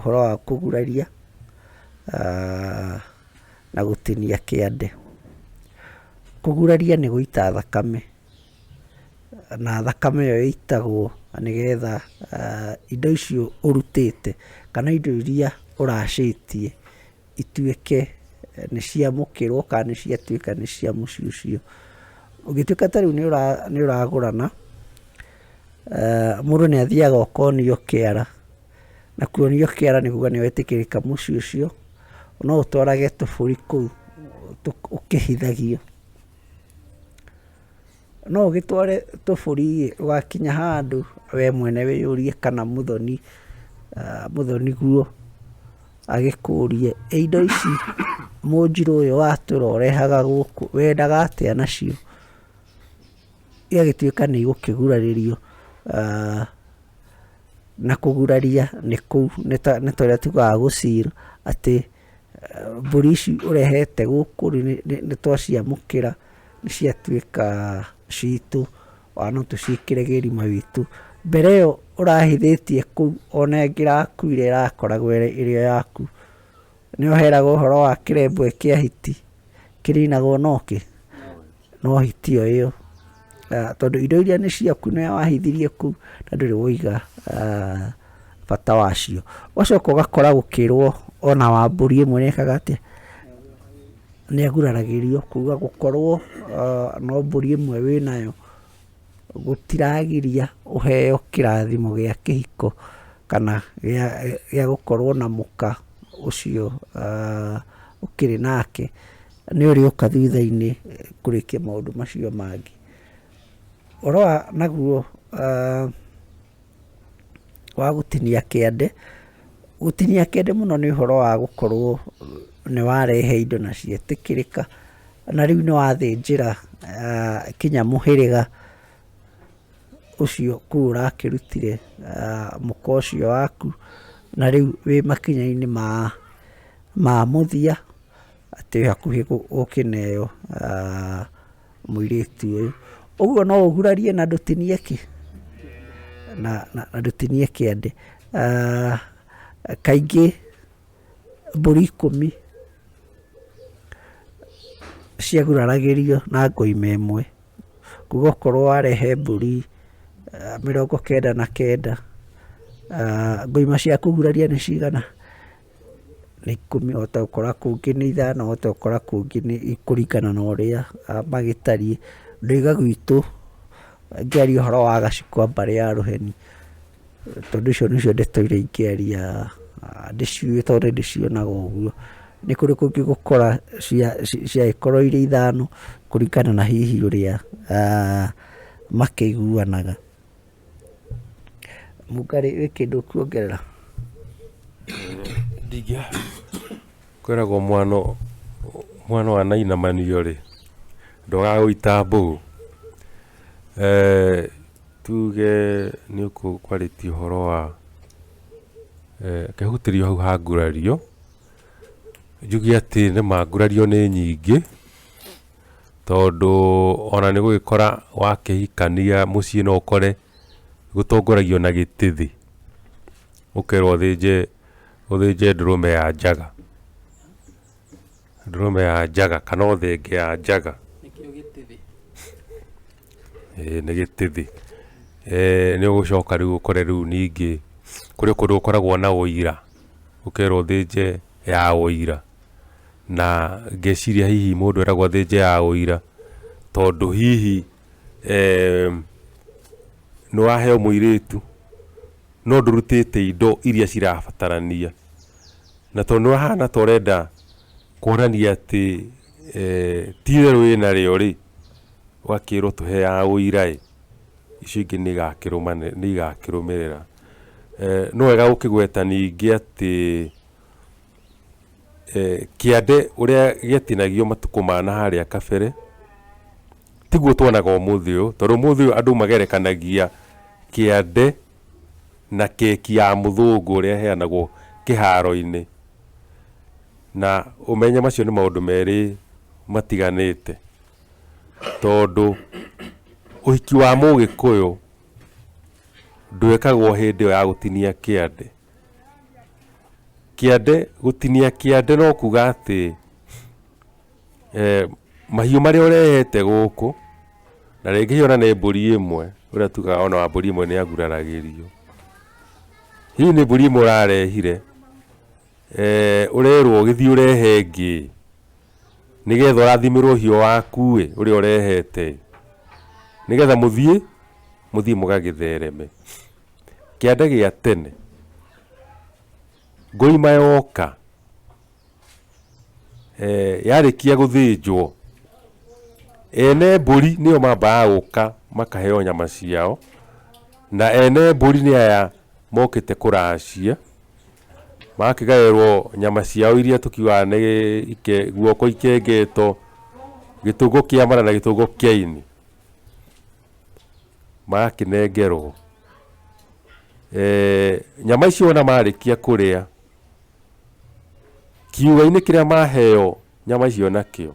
ũhoro wa kũguraria na gũtinia kĩande. Kũguraria nĩ gũita thakame, na thakame ĩyo ĩitagwo nĩgetha indo icio ũrutĩte kana indo iria ũracĩtie ituĩke nĩ ciamũkĩrwo kana nĩ ciatuĩka nĩ cia mũciĩ ũcio. Ũngĩtuĩka ta rĩu nĩ ũragũrana, mũndũ nĩ athiaga ũkonio kĩara, na kuonio kĩara nĩ kuuga nĩ wetĩkĩrĩka mũciĩ ũcio, no ũtwarage tũbũri kũu ũkĩhithagio. No ũgĩtware tũbũri ũgakinya handũ we mwene wĩyũrie kana mũthoni guo agĩkũrie, indo ici Mũnjiru ũyũ watũra ũrehaga gũkũ wendaga atĩa nacio, igagĩtuĩka nĩ igũkĩgurarĩrio. Na kũguraria nĩ kũu nĩ tũrĩa tugaga gũcira atĩ mbũri ici ũrehete gũkũ nĩ twaciamũkĩra, nĩ ciatuĩka citũ, no tũciĩkĩre gĩrima witũ. Mbere ĩyo ũrahithĩtie kũu, ona ĩngĩrakuire ĩrakoragwo ĩrĩ yaku. Nĩ ũheragwo ũhoro wa kĩrembwe kĩa hiti kĩrinagwo nokĩ, no hiti o ĩyo, tondũ indo iria nĩ ciaku nĩ wahithirie kũu na ndũrĩ woiga bata wacio. Ũgacoka ũgakora gũkĩrwo ona wa mbũri ĩmwe nĩ ekaga atĩa, nĩ aguraragĩrio, kuuga gũkorwo no mbũri ĩmwe wĩnayo gũtiragiria ũheo kĩrathimo gĩa kĩhiko kana gĩa gũkorwo na mũka ũcio ũkĩrĩ nake, nĩ ũrĩũka thutha-inĩ kũrĩkia maũndũ macio mangĩ. Ũhoro wa naguo wa gũtinia kĩande, gũtinia kĩande mũno nĩ ũhoro wa gũkorwo nĩ warehe indo na cietĩkĩrĩka, na rĩu nĩ wathĩnjĩra kinya mũhĩrĩga ũcio kũu ũrakĩrutire mũka ũcio waku, na rĩu wĩ makinya-inĩ ma mũthia atĩ wĩ hakuhĩ gũkĩneo mũirĩtu ũyũ. Ũguo no ũgurarie na ndũtinie na ndũtinie kĩande. Kaingĩ mbũri 10 ciaguraragĩrio na ngoima ĩmwe, kuuga okorwo warehe mbũri 99, ngoima cia kũguraria nĩ cigana? Nĩ 10. Wahota gũkora kũngĩ nĩ 5, wahota gũkora kũngĩ nĩ kũringana na ũrĩa magĩtariĩ. Ndũiga gwitũ ngĩaria ũhoro wa gacikwa mbarĩ ya rũheni, tondũ icio nĩcio ndeto iria ingĩaria ndĩciũĩ tondũ ndĩcionaga ũguo. Nĩ kũrĩ kũngĩ gũkora ciagĩkorwo irĩ 5 kũringana na hihi ũrĩa makĩiguanaga. Mũngarĩ wĩ kĩndũ kuongerera? Kwĩragwo mwana wa nainamanio rĩ ndũgagũita mbũũ. Tuge nĩ ũkwarĩtie ũhoro wa kĩhutĩrio hau ha ngurario, njuge atĩ nĩ mangurario nĩ nyingĩ, tondũ ona nĩ gũgĩkora wakĩhikania mũciĩ no ũkore gũtongoragio na gĩtĩthi, ũkerwo ũthĩnje ndũrũme ya njaga kana ũthenge ya njaga. Nĩ gĩtĩthi. Nĩ ũgũcoka rĩu ũkore rĩu ningĩ kũrĩ kũndũ gũkoragwo na ũira, ũkerwo ũthĩnje ya ũira, na ngeciria hihi mũndũ eragwo athĩnje ya ũira tondũ hihi nĩ waheo mũirĩtu no ndũrutĩte indo iria cirabatarania, na tondũ nĩ wahana ta ũrenda kuonania atĩ ti itherũ wĩna rĩo rĩ, ũgakĩrwo tũhe ya ũira, icio ingĩ nĩ igakĩrũmĩrĩra. No wega gũkĩgweta ningĩ atĩ kĩande ũrĩa gĩatinagio matukũ mana harĩa kabere tiguo tuonaga ũmũthĩ ũyũ, tondũ ũmũthĩ ũyũ andũ magerekanagia kĩande na keki ya mũthũngũ ũrĩa heanagwo kĩharo-inĩ, na ũmenye macio nĩ maũndũ merĩ matiganĩte, tondũ ũhiki wa Mũgĩkũyũ ndwĩkagwo hĩndĩ ĩyo ya gũtinia kĩande. kĩande gũtinia kĩande no kuga atĩ mahiũ marĩa ũrehete gũkũ na rĩngĩ ona nĩ mbũri ĩmwe ũrĩa tugaga ona wa mbũri ĩmwe nĩ aguraragĩrio. Hihi nĩ mbũri ĩmwe ũrarehire ũrerwo gĩthiĩ ũrehe ĩngĩ nĩgetha ũrathimĩrwo hiũ waku ũrĩa ũrehete nĩgetha mũthiĩ mũgagĩthereme. Kĩande gĩa tene ngoima yoka yarĩkia gũthĩnjwo ene mbũri nĩo mambaga gũka makaheo nyama ciao, na ene mbũri nĩ aya mokĩte kũracia makĩgaĩrwo nyama ciao iria tũkiugaga nĩ guoko ikengeto, gĩtũngũ kĩa mara na gĩtũngũ kĩa ini, magakĩnengerwo. Nyama icio ona marĩkia kũrĩa, kiuga-inĩ kĩrĩa maheo nyama icio nakĩo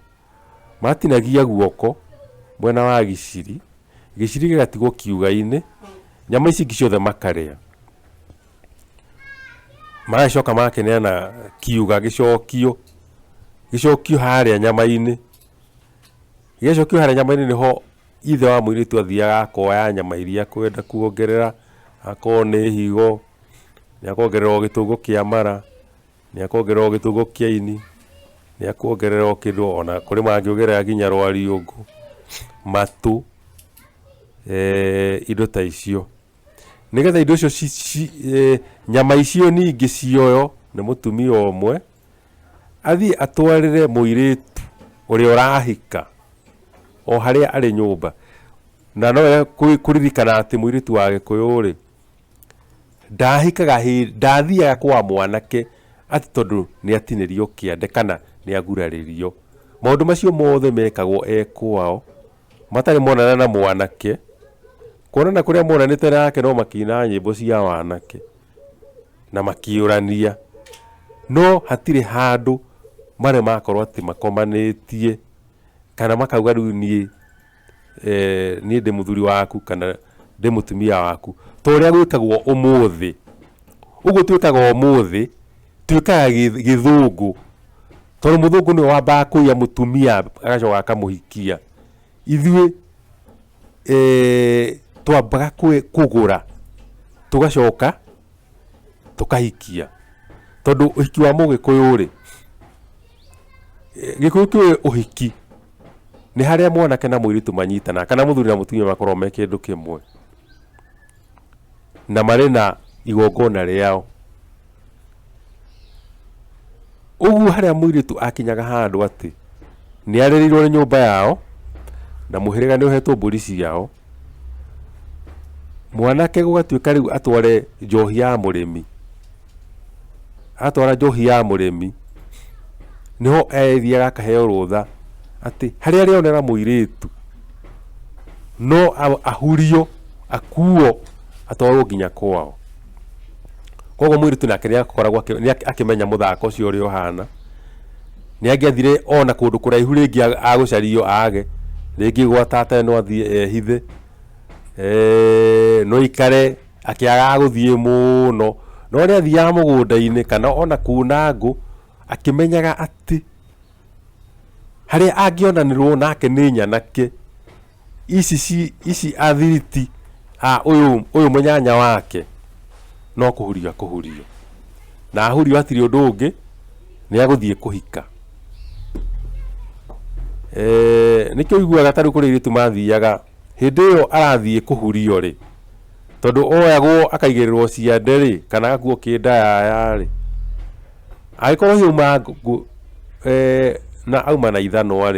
matinagia guoko mwena wa gĩciri, gĩciri gĩgatigwo kiuga-inĩ, nyama ici ingĩ ciothe makarĩa. Magacoka makĩneana kiuga gĩcokio harĩa nyama-inĩ. Gĩcokio harĩa nyama-inĩ nĩho ithe wa mũirĩtu athiaga akoya nyama iria kwenda kuongerera, akorwo nĩ higo nĩ akongererwo gĩtũngũ kĩa mara, nĩ akongererwo gĩtũngũ kĩa ini, nĩ akongererwo kĩndũ, ona kũrĩ mangĩongerera nginya rwariũngũ, matũ, indo ta icio, nĩgetha indo icio nyama icio ningĩ cioyo nĩ mũtumia ũmwe athiĩ atwarĩre mũirĩtu ũrĩa ũrahika o harĩa arĩ nyũmba. Na no kũririkana atĩ mũirĩtu wa Gĩkũyũ ndathiaga kwa mwanake atĩ tondũ nĩ atinĩrio kĩande kana nĩ agurarĩrio. Maũndũ macio mothe mekagwo kwao matarĩ monana na mwanake, kuonana kũrĩa monanĩte nake no makĩina nyĩmbo cia wanake na makĩũrania, no hatirĩ handũ marĩa makorwo atĩ makomanĩtie kana makauga rĩu niĩ ndĩ mũthuri waku kana ndĩ mũtumia waku, ta ũrĩa gwĩkagwo ũmũthĩ. Ũguo twĩkaga ũmũthĩ twĩkaga gĩthũngũ, tondũ mũthũngũ nĩwe wambaga kũiya mũtumia agacoka akamũhikia. Ithuĩ twambaga kũgũra tũgacoka tũkahikia, tondũ ũhiki wa Mũgĩkũyũ Gĩkũyũ kĩũĩ ũhiki nĩ harĩa mwanake na mũirĩtu manyitana, kana mũthuri na mũtumia makorwo me kĩndũ kĩmwe na marĩ na igongona rĩao. Ũguo harĩa mũirĩtu akinyaga handũ atĩ nĩ arĩrĩirwo nĩ nyũmba yao na mũhĩrĩga nĩ ũhetwo mbũri ciao, mwanake gũgatuĩka rĩu atware njohi ya mũrĩmi, atwara njohi ya mũrĩmi nĩho ethiaga akaheo rũtha atĩ harĩa arĩonera mũirĩtu no ahurio, akuo, atwarwo nginya kwao. Koguo mũirĩtu nake nĩ akoragwo akĩmenya mũthako ũcio ũrĩa ũhana, nĩ angĩathire ona kũndũ kũraihu rĩngĩ agũcario age, rĩngĩ gwa tata no athiĩ ehithe, no ikare akĩaga gũthiĩ mũno, no rĩrĩa athiaga mũgũnda-inĩ kana ona kuna ngũ, akĩmenyaga atĩ harĩa angĩonanĩrwo nake nĩ nyanake ici athiriti ũyũ mũnyanya wake no kũhurio, na ahurio hatirĩ ũndũ ũngĩ, nĩ agũthiĩ kũhika. Nĩkĩo ũiguaga ta rĩu kũrĩ airĩtu mathiaga hĩndĩ ĩyo arathiĩ kũhurio tondũ oyagwo akaigĩrĩrwo ciande kana agakuo kĩndayaya agĩkorwo hiuma na auma na ithanwa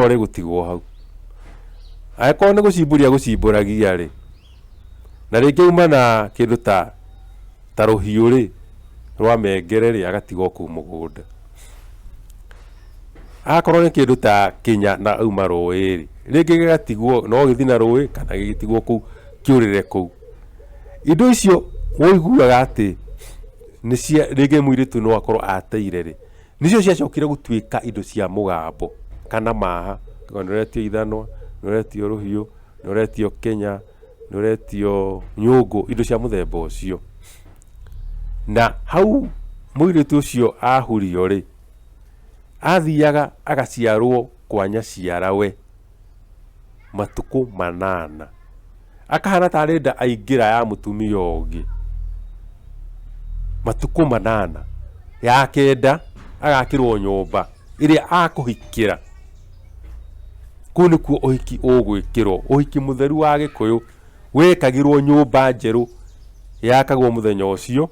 rĩgũtigwo hau. Agĩkorwo nĩ gũcimbũria gũcimbũragia na rĩngĩ auma na kĩndũ ta rũhiũ rwa mengere agatigwo kũu mũgũnda. Akorwo nĩ kĩndũ ta kĩnya na auma rũĩ rĩngĩ gĩgatigwo, no gĩthiĩ na rũĩ kana gĩgĩtigwo kũu kĩũrĩre kũu. Indo icio woiguaga atĩ rĩngĩ mũirĩtu no akorwo ateire nĩcio ciacokire gũtuĩka indo cia mũgambo kana maha. Nĩ ũretio ithanwa, nĩ ũretio rũhiũ, nĩ ũretio kĩnya, nĩ ũretio nyũngũ, indo cia mũthemba ũcio. Na hau mũirĩtu ũcio ahurio rĩ, athiaga agaciarwo kwa nyaciara we matukũ 8, akahana tarĩ nda aingĩra ya mũtumia ũngĩ matukũ 8, ya kenda agakĩrwo nyũmba ĩrĩa akũhikĩra. Kũu nĩkuo ũhiki ũgwĩkĩrwo, ũhiki mũtheru wa Gĩkũyũ wekagĩrwo nyũmba njerũ yakagwo mũthenya ũcio,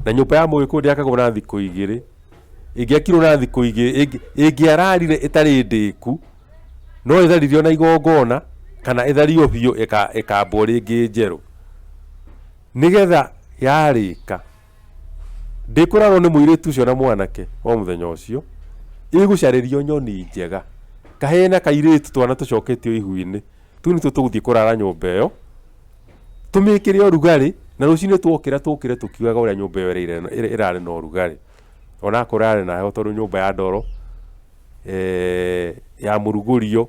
na nyũmba ya Mũgĩkũyũ ndĩakagwo na thikũ 2, ĩngĩakirwo na thikũ 2 ĩngĩararire ĩtarĩ ndĩku, no ĩtharirio na igongona kana ĩthario biũ ĩkambwo rĩngĩ njerũ. Nĩgetha yarĩka ndĩkũrarwo nĩ mũirĩtu ũcio na mwanake o mũthenya ũcio, ĩgũcarĩrio nyoni njega, kahena kairĩtu twana tũcoketio ihu-inĩ, tũu nĩtuo tũgũthiĩ kũrara nyũmba ĩyo, tũmĩkĩre ũrugarĩ, na rũcinĩ twokĩra tũkĩre tũkiugaga ũrĩa nyũmba ĩyo ĩrarĩ na ũrugarĩ, ona kũrarĩ na heho tondũ nyũmba ya ndoro ya mũrugũrio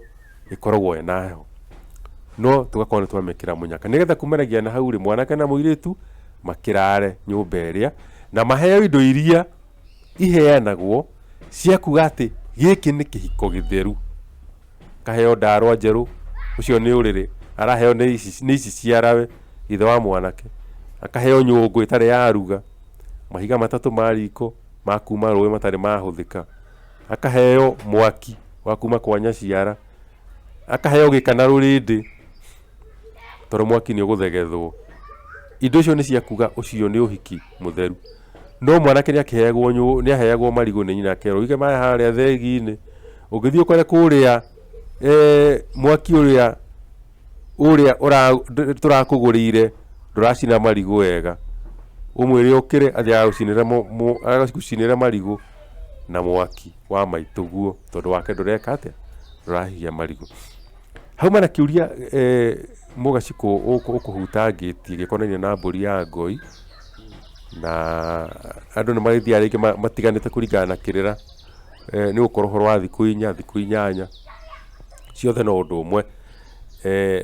ĩkoragwo ĩna heho. No tũgakorwo nĩ twamĩkĩra mũnyaka, nĩgetha kumanagia na hau rĩ, mwanake na mũirĩtu makĩrare nyũmba ĩrĩa, na maheo indo iria iheanagwo cia kuga atĩ gĩkĩ nĩ kĩhiko gĩtheru. Kaheo ndarwa njerũ, ũcio nĩ ũrĩrĩ araheo nĩ ici ciarawe ithe wa mwanake, akaheo nyũngũ ĩtarĩ yaruga, mahiga 3 ma riko ma kuma rũĩ matarĩ mahũthĩka, akaheo mwaki wa kuma kwa nyaciara, akaheo gĩkana rũrĩndĩ tondũ mwaki nĩ ũgũthegethwo. Indo icio nĩ cia kuga ũcio nĩ ũhiki mũtheru. No mwanake nĩaheagwo marigũ nĩ nyina, akerwo ige maya harĩa thegi-inĩ, ũngĩthiĩ ũkore kũrĩa mwaki ũrĩa tũrakũgũrĩire ndũracina marigũ wega, ũmwĩre ũkĩre athiĩ agagũcinĩra marigũ na mwaki wa maitũguo, tondũ wake ndũreka atĩa, ndũrahihia marigũ. Hauma na kĩũria mũgacikũ ũkũhutangĩtie gĩkonainie na mbũri ya ngoi, na andũ nĩ magĩthiaga rĩngĩ matiganĩte kũringana na kĩrĩra, nĩ gũkorwo ũhoro wa thikũ 4, thikũ 8 ciothe no ũndũ ũmwe,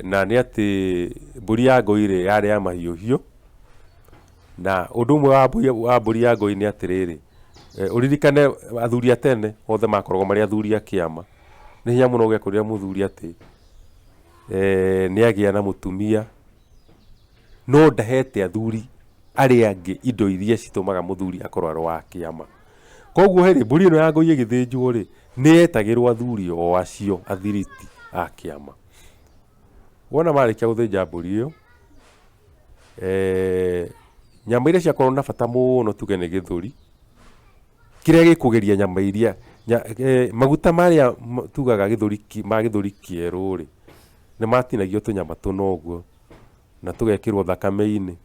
na nĩ atĩ mbũri ya ngoi rĩ yarĩ ya mahiũhiũ, na ũndũ ũmwe wa mbũri ya ngoi nĩ atĩrĩrĩ, ũririkane athuri a tene othe makoragwo marĩ athuri a kĩama, nĩ hinya mũno ũgekũrĩra mũthuri atĩ nĩagĩa na mũtumia no ndahete athuri arĩa angĩ indo iria citũmaga mũthuri akorwo arĩ wa kĩama. Koguo hĩrĩ mbũri ĩno ya ngoi ĩgĩthĩnjwo rĩ, nĩ yetagĩrwo athuri o acio athiriti a kĩama. Wona marĩkia gũthĩnja mbũri ĩyo, nyama iria ciakorwo na bata mũno tuge nĩ gĩthũri kĩrĩa gĩkũgeria nyama iria maguta marĩa tugaga ma gĩthũri kĩerũ rĩ, nĩ matinagio tũnyama tũna ũguo na tũgekĩrwo thakame-inĩ,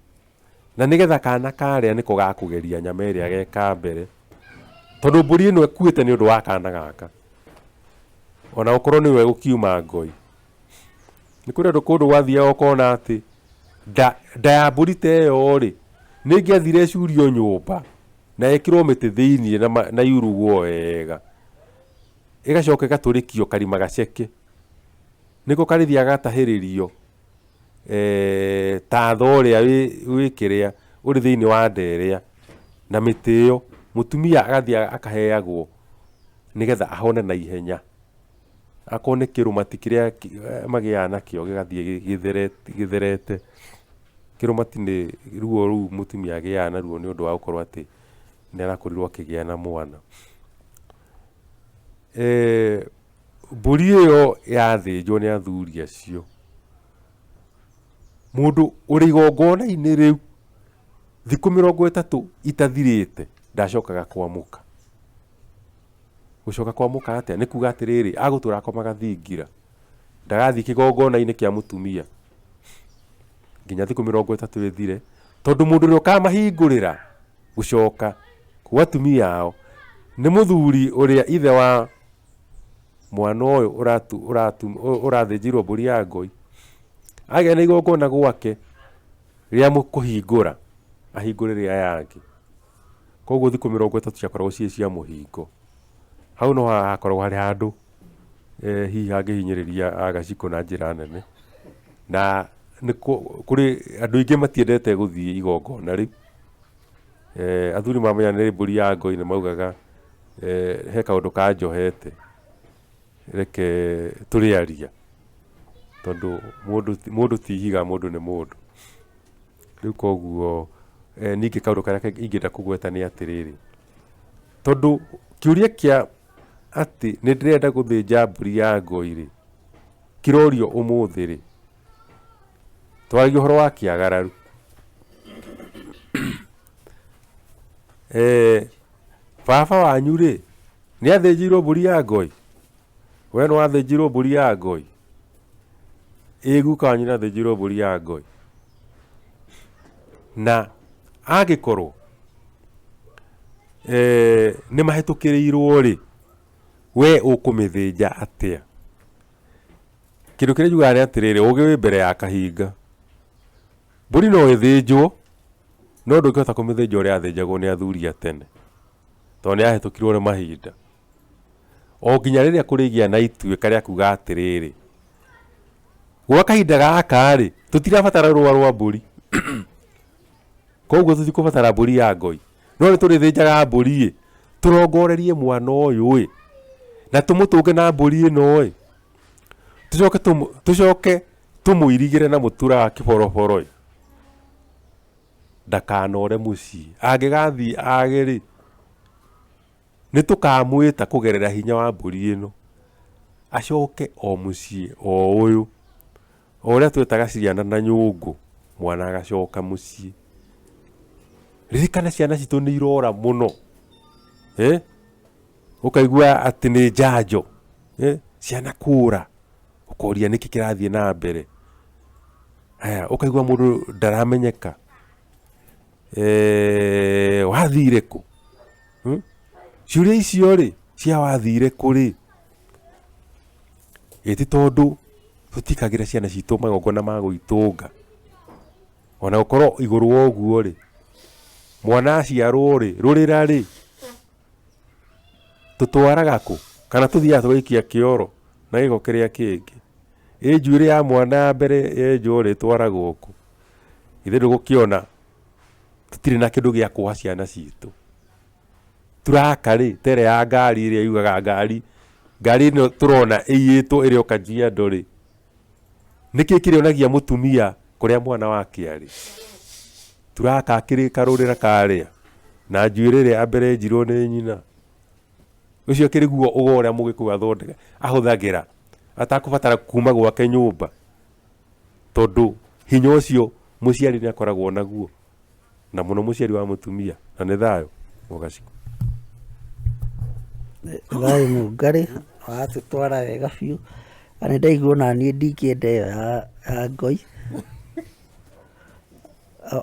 na nĩgetha kana karĩa nĩko gakũgeria nyama ĩrĩa geka mbere, tondũ mbũri ĩno ĩkuĩte nĩ ũndũ wa kana gaka, ona gũkorwo nĩwe gũkiuma ngoi. Nĩ kũrĩ andũ kũndũ wathiaga ũkona atĩ nda ya mbũri ta ĩyo rĩ, nĩ ĩngĩathire ĩcurio nyũmba na ĩkĩrwo mĩtĩ thĩiniĩ na yurugwo wega, ĩgacoka ĩgatũrĩkio karima gaceke, nĩko karĩthiaga gatahĩrĩrio tatho ũrĩa wĩ kĩrĩa ũrĩ thĩiniĩ wa nderĩa, na mĩtĩ ĩyo mũtumia agathiĩ akaheagwo nĩgetha ahone na ihenya. Akorwo nĩ kĩrũmati kĩrĩa magĩaga nakĩo gĩgathiĩ gĩtherete. Kĩrũmati nĩ ruo rũu mũtumia agĩaga naruo nĩ ũndũ wa gũkorwo atĩ nĩ arakorirwo akĩgĩa na mwana. Mbũri ĩyo yathĩnjwo nĩ athuri acio, mũndũ ũrĩ igongona-inĩ rĩu thikũ 30 itathirĩte ndacokaga kwamũka. Gũcoka kwamũka atĩa? Nĩ kuga atĩrĩrĩ, agũtũra akomaga thingira, ndagathiĩ kĩgongona-inĩ kĩa mũtumia nginya thikũ 30 ĩthire, tondũ mũndũ ũrĩa ũkamahingũrĩra gũcoka kwa atumia ao nĩ mũthuri ũrĩa ithe wa mwana ũyũ ũrathĩnjirwo mbũri ya ngoi agĩa na igongona gwake rĩa kũhingũra, ahingũrĩre aya angĩ. Koguo thikũ 30 ciakoragwo ciĩ cia mũhingo. Hau no hakoragwo harĩ handũ hihi hangĩhinyĩrĩria agacikũ na njĩra nene, na kũrĩ andũ aingĩ matiendete gũthiĩ igongona rĩu, athuri mamenya nĩ mbũri ya ngoi nĩ maugaga he kaũndũ kanjohete reke tũrĩaria tondũ mũndũ ti ihiga, mũndũ nĩ mũndũ. Rĩu koguo ningĩ kaũndũ karĩa ingĩenda kũgweta nĩ atĩrĩrĩ, tondũ kĩũria kĩa atĩ nĩ ndĩrenda gũthĩnja mbũri ya ngoi-rĩ kĩrorio ũmũthĩ-rĩ, twaragia ũhoro wa kĩagararu. Baba wanyu-rĩ nĩ athĩnjirwo mbũri ya ngoi? We nĩ wathĩnjirwo mbũri ya ngoi? Ĩ guka wanyu nĩ athĩnjirwo mbũri ya ngoi? Na angĩkorwo nĩ mahĩtũkĩrĩirwo-rĩ, we ũkũmĩthĩnja atĩa? Kĩndũ kĩrĩa njugaga nĩ atĩrĩrĩ, ũgĩ wĩ mbere ya kahinga. Mbũri no ĩthĩnjwo no ndũngĩhota kũmĩthĩnja ũrĩa yathĩnjagwo nĩ athuri a tene, tondũ nĩ yahĩtũkirwo nĩ mahinda. O nginya rĩrĩa kũrĩgĩa na ituĩka rĩa kuga atĩrĩrĩ, gwa kahinda gaka-rĩ tũtirabatara rũa rwa mbũri koguo tũtikũbatara mbũri ya ngoi, no nĩ tũrĩthĩnjaga mbũri-ĩ tũrongorerie mwana ũyũ-ĩ na tũmũtũnge na mbũri ĩno-ĩ, tũcoke tũmũirigĩre na mũtura wa kĩboroboro-ĩ, ndakanore mũciĩ. Angĩgathiĩ age-rĩ, nĩ tũkamwĩta kũgerera hinya wa mbũri ĩno acoke o mũciĩ o ũyũ, o ũrĩa twetaga ciana na nyũngũ, mwana agacoka mũciĩ. Ririkana ciana citũ nĩ irora mũno, ũkaigua atĩ nĩ njanjo, ciana kũra, ũkoria nĩkĩ kĩrathiĩ na mbere. Haya, ũkaigua mũndũ ndaramenyeka, wathire kũ? Ciũria icio-rĩ cia wathire kũ-rĩ, ĩti tondũ tũtikagĩra ciana citũ magongona ma gwĩtũnga. Ona gũkorwo igũrũ wa ũguo-rĩ, mwana aciarwo-rĩ, rũrĩra-rĩ, tũtwaraga kũ? Kana tũthiaga tũgaikia kĩoro na gĩko kĩrĩa kĩngĩ? Njuĩrĩ ya mwana ya mbere yenjwo-rĩ ĩtwaragwo kũ? Ithe ndũgũkĩona tũtirĩ na kĩndũ gĩa kũha ciana citũ. Turaka-rĩ tere ya ngari ĩrĩa yugaga ngari ĩno tũrona ĩiyĩtwo ĩrĩ o Kajiado-rĩ, nĩkĩ kĩrĩonagia mũtumia kũrĩa mwana wake arĩ? Turaka kĩrĩ karũrĩra karĩa na njuĩrĩ ĩrĩa ya mbere yenjirwo nĩ nyina. Ũcio kĩrĩ guo ũgo ũrĩa Mũgĩkũyũ athondeka ahũthagĩra atakũbatara kuma gwake nyũmba, tondũ hinya ũcio mũciari nĩ akoragwo naguo, na mũno mũciari wa mũtumia. Na nĩ thayũ Mũgacikũ. Thayũ Mũngarĩ watũtwara wega biũ, na nĩ ndaigua ona niĩ ndingĩenda ĩyo ya ngoi,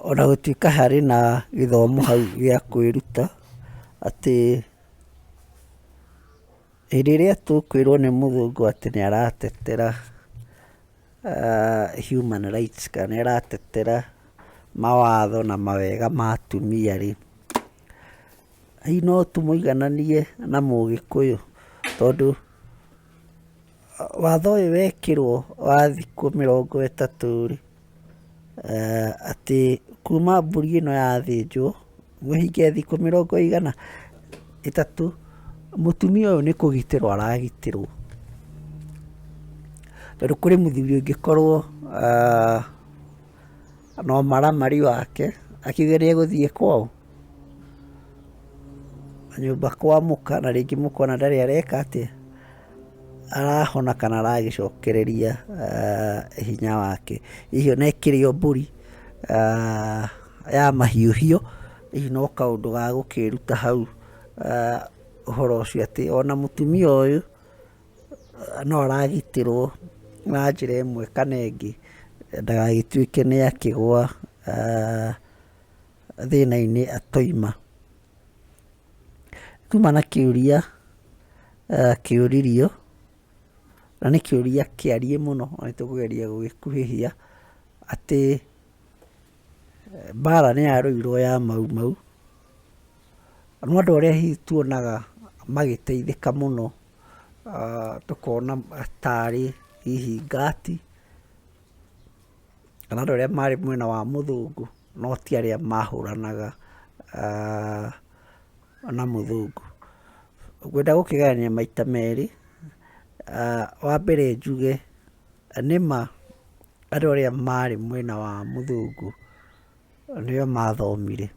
ona gũtuĩka harĩ na gĩthomo hau gĩa kwĩruta atĩ hĩndĩ ĩrĩa tũkwĩrwo nĩ mũthũngũ atĩ nĩ aratetera human rights kana nĩ aratetera mawatho na mawega ma atumia-rĩ, hihi no tũmũigananie na Mũgĩkũyũ, tondũ watho ũyũ wekĩrwo wa thikũ 30-rĩ, atĩ kuma mbũri ĩno yathĩnjwo mwĩhinge thikũ 30, mũtumia ũyũ nĩ kũgitĩrwo aragitĩrwo, tondũ kũrĩ mũthuri ũngĩkorwo no maramari wake akiuga nĩ egũthiĩ kwao nyũmba kwa mũka, na rĩngĩ mũka ona ndarĩ areka atĩa, arahona kana aragĩcokereria hinya wake. Hihi ona ekĩrĩo mbũri ya mahiũhio, hihi no kaũndũ ga gũkĩruta hau ũhoro ũcio atĩ ona mũtumia ũyũ no aragitĩrwo na njĩra ĩmwe kana ĩngĩ, ndagagĩtuĩke nĩ akĩgwa thĩna-inĩ atoima. Tuma na kĩũria kĩũririo, na nĩ kĩũria kĩarie mũno, na nĩ tũkũgeria gũgĩkuhĩhia atĩ mbara nĩ yarũirwo ya Mau Mau, no andũ arĩa hihi tuonaga magĩteithĩka mũno, tũkona tarĩ hihi ngati kana andũ arĩa marĩ mwena wa mũthũngũ, no ti arĩa mahũranaga na mũthũngũ. Ngwenda gũkĩgayania maita merĩ. Wa mbere njuge nĩma andũ arĩa marĩ mwena wa mũthũngũ nĩo mathomire.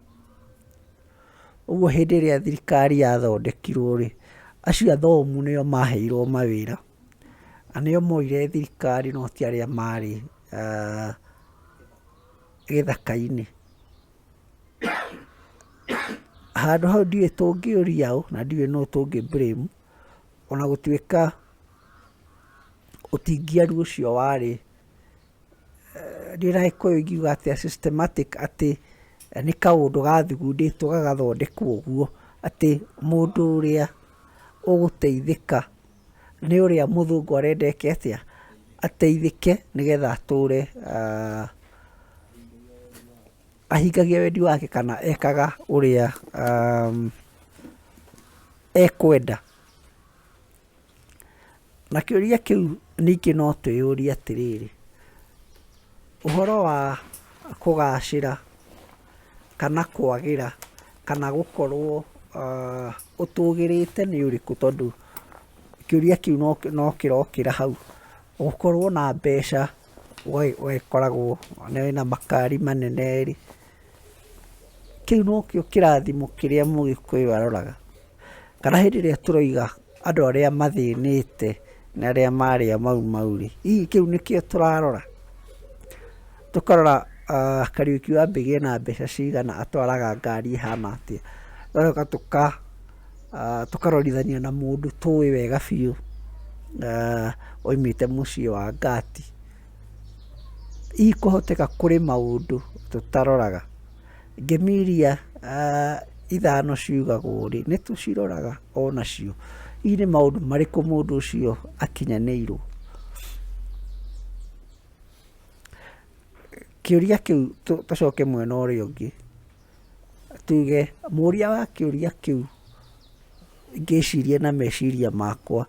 Ũguo hĩndĩ ĩrĩa thirikari yathondekirwo rĩ, acio athomu nĩo maheirwo mawĩra, na nĩo moire thirikari, no ti arĩa marĩ gĩthaka-inĩ. Handũ hau ndiũĩ tũngĩũria ũ, na ndiũĩ no tũngĩ blame, ona gũtuĩka ũtingiaru ũcio warĩ ndiũĩ na Gĩkũyũ ingiuga atĩa, systematic, atĩ nĩ kaũndũ gathugundĩtwo gagathondekwo ũguo, atĩ mũndũ ũrĩa ũgũteithĩka nĩ ũrĩa mũthũngũ arenda eke atĩa, ateithĩke nĩgetha atũre ahingagie wendi wake kana ekaga ũrĩa ekwenda. Na kĩũria kĩu ningĩ no twĩyũrie atĩrĩrĩ, ũhoro wa kũgacĩra kana kwagĩra kana gũkorwo ũtũgĩrĩte nĩ ũrĩkũ? Tondũ kĩũria kĩu no kĩrokĩra hau, gũkorwo na mbeca ũgĩkoragwo na makari manene rĩ, kĩu nokĩo kĩrathimo kĩrĩa Mũgĩkũyũ aroraga? Kana hĩndĩ ĩrĩa tũroiga andũ arĩa mathĩnĩte na arĩa marĩa mau rĩ, hihi kĩu nĩkĩo tũrarora? Tũkarora Kariuki wa Mbĩgĩ ena mbeca cigana, atwaraga ngari ihana atĩa, tũgoka tũkarorithania na mũndũ tũĩ wega biũ oimĩte mũciĩ wa ngati. Hihi kũhoteka kũrĩ maũndũ tũtaroraga? Ngemi iria ithano ciugagwo rĩ, nĩ tũciroraga onacio? Hihi nĩ maũndũ marĩkũ mũndũ ũcio akinyanĩirwo? Kĩũria kĩu tũcoke mwena ũrĩa ũngĩ, tuge mũria wa kĩũria kĩu ngĩciria na meciria makwa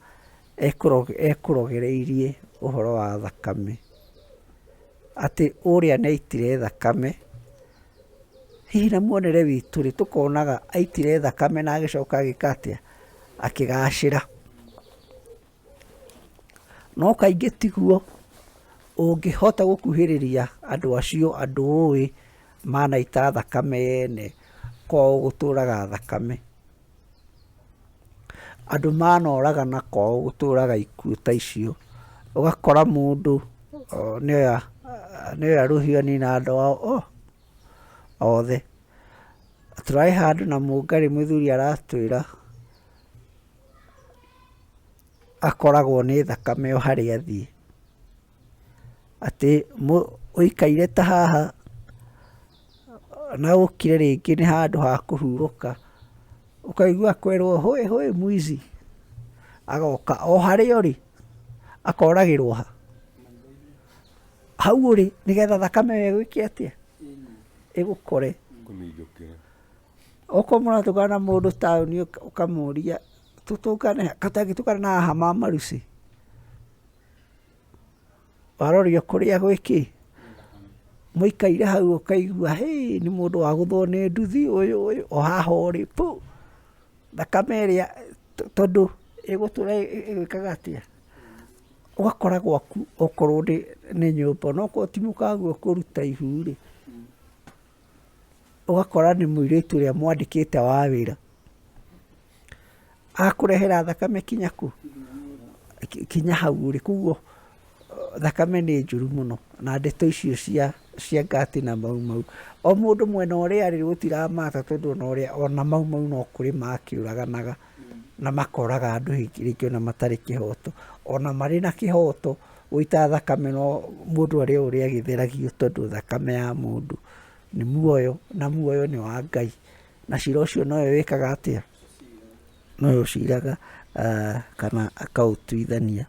ekũrogereirie ũhoro wa thakame, atĩ ũrĩa nĩ aitire thakame. Hihi na muonere witũ rĩ, tũkonaga aitire thakame na agĩcoka agĩka atĩa, akĩgacĩra. No kaingĩ tiguo. Ũngĩhota gũkuhĩrĩria andũ acio, andũ ũĩ manaita thakame yene, kwao gũtũraga thakame. Andũ manoragana kwao gũtũraga ikuũ ta icio. Ũgakora mũndũ nĩoya rũhiũ na andũ ao othe. Tũrarĩ handũ na Mũngarĩ mũthuri aratwĩra akoragwo nĩ thakame o harĩa athiĩ, atĩ ũikaire ta haha na ũkire rĩngĩ nĩ handũ ha kũhurũka, ũkaigua kwerwo hũĩ hũĩ mwizi, agoka o harĩa ũrĩ akoragĩrwo ha hau ũrĩ, nĩgetha thakame ĩyo ĩgwĩke atĩa, ĩgũkore. Okorwo mũratũngana na mũndũ taũni ũkamũria tũtangĩtũngana na haha Mama Lucy, warorio kũrĩa gwĩkĩ, mũikaire hau ũkaigua nĩ mũndũ wagũthwo nĩ nduthi ũyũ o haha ũrĩ pu, thakame ĩrĩa tondũ ĩgũtũra ĩgwĩkaga atĩa, ũgakora gwaku okorwo nĩ nyũmba, onokorwo ti mũkaguo kũruta ihu rĩ, ũgakora nĩ mũirĩtu ũrĩa mwandĩkĩte wa wĩra, akũrehera thakame kinya kũ, kinya hau ũrĩ. Koguo thakame nĩ njũru mũno, na ndeto icio cia ngati na mau o mũndũ mwena ũrĩa arĩ gũtiramata, tondũ ona mau no kũrĩ makĩũraganaga na makoraga andũ rĩngĩ ona matarĩ kĩhoto, ona marĩ na kĩhoto gũita thakame, no mũndũ arĩa ũrĩa agĩtheragio, tondũ thakame ya mũndũ nĩ muoyo, na muoyo nĩ wa Ngai, na cira ũcio nowe wĩkaga atĩa, nowe ũciraga kana akaũtuithania.